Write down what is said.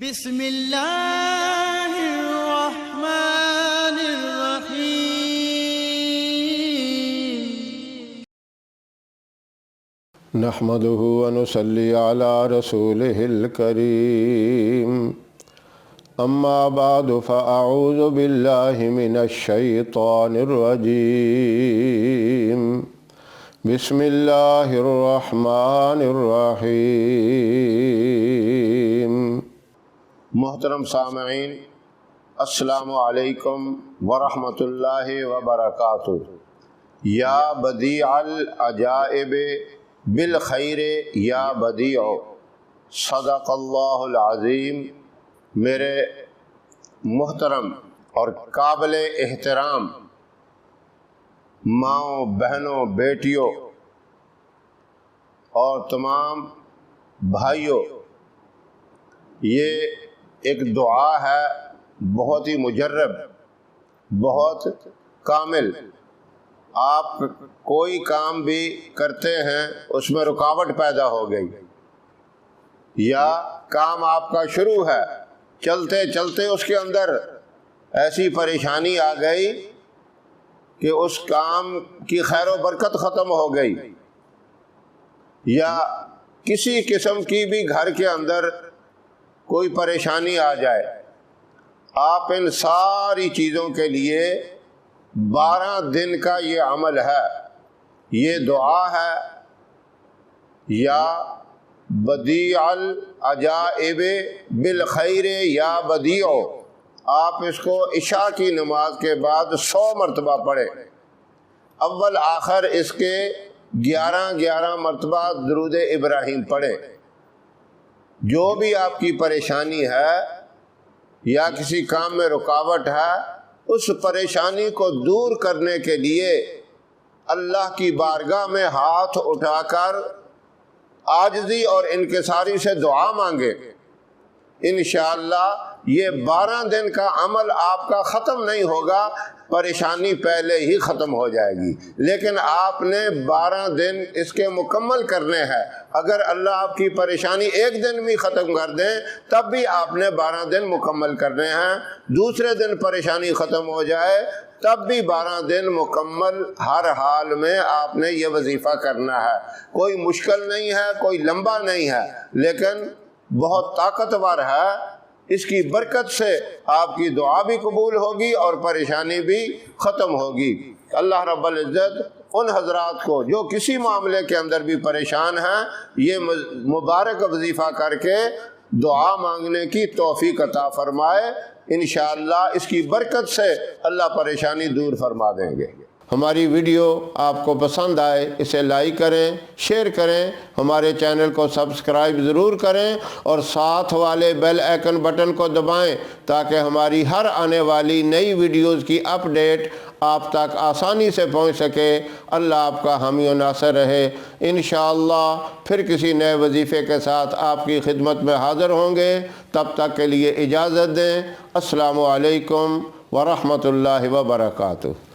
بسم اللہ الرحمن الرحیم نحمده ونصلي على رسوله الكريم اما بعد فاعوذ بالله من الشيطان الرجيم بسم الله الرحمن الرحيم۔ محترم سامعین، السلام علیکم ورحمۃ اللہ وبرکاتہ۔ یا بدیع العجائب بالخیر یا بدیع، صدق اللہ العظیم۔ میرے محترم اور قابل احترام ماؤں، بہنوں، بیٹیوں اور تمام بھائیوں، یہ ایک دعا ہے بہت ہی مجرب، بہت کامل۔ آپ کوئی کام بھی کرتے ہیں، اس میں رکاوٹ پیدا ہو گئی، یا کام آپ کا شروع ہے، چلتے چلتے اس کے اندر ایسی پریشانی آ گئی کہ اس کام کی خیر و برکت ختم ہو گئی، یا کسی قسم کی بھی گھر کے اندر کوئی پریشانی آ جائے، آپ ان ساری چیزوں کے لیے 12 دن کا یہ عمل ہے، یہ دعا ہے۔ یا بدیع العجائب بالخیر یا بدیع، آپ اس کو عشاء کی نماز کے بعد 100 مرتبہ پڑھیں۔ اول آخر اس کے 11 مرتبہ درود ابراہیم پڑھیں۔ جو بھی آپ کی پریشانی ہے یا کسی کام میں رکاوٹ ہے، اس پریشانی کو دور کرنے کے لیے اللہ کی بارگاہ میں ہاتھ اٹھا کر عاجزی اور انکساری سے دعا مانگے۔ انشاءاللہ یہ 12 دن کا عمل آپ کا ختم نہیں ہوگا، پریشانی پہلے ہی ختم ہو جائے گی، لیکن آپ نے 12 دن اس کے مکمل کرنے ہیں۔ اگر اللہ آپ کی پریشانی ایک دن میں ختم کر دیں تب بھی آپ نے 12 دن مکمل کرنے ہیں، دوسرے دن پریشانی ختم ہو جائے تب بھی 12 دن مکمل، ہر حال میں آپ نے یہ وظیفہ کرنا ہے۔ کوئی مشکل نہیں ہے، کوئی لمبا نہیں ہے، لیکن بہت طاقتور ہے۔ اس کی برکت سے آپ کی دعا بھی قبول ہوگی اور پریشانی بھی ختم ہوگی۔ اللہ رب العزت ان حضرات کو جو کسی معاملے کے اندر بھی پریشان ہیں، یہ مبارک وظیفہ کر کے دعا مانگنے کی توفیق عطا فرمائے۔ انشاءاللہ اس کی برکت سے اللہ پریشانی دور فرما دیں گے۔ ہماری ویڈیو آپ کو پسند آئے اسے لائک کریں، شیئر کریں، ہمارے چینل کو سبسکرائب ضرور کریں اور ساتھ والے بیل آئیکن بٹن کو دبائیں تاکہ ہماری ہر آنے والی نئی ویڈیوز کی اپڈیٹ آپ تک آسانی سے پہنچ سکے۔ اللہ آپ کا حامی و ناصر رہے۔ انشاءاللہ پھر کسی نئے وظیفے کے ساتھ آپ کی خدمت میں حاضر ہوں گے، تب تک کے لیے اجازت دیں۔ السلام علیکم ورحمۃ اللہ وبرکاتہ۔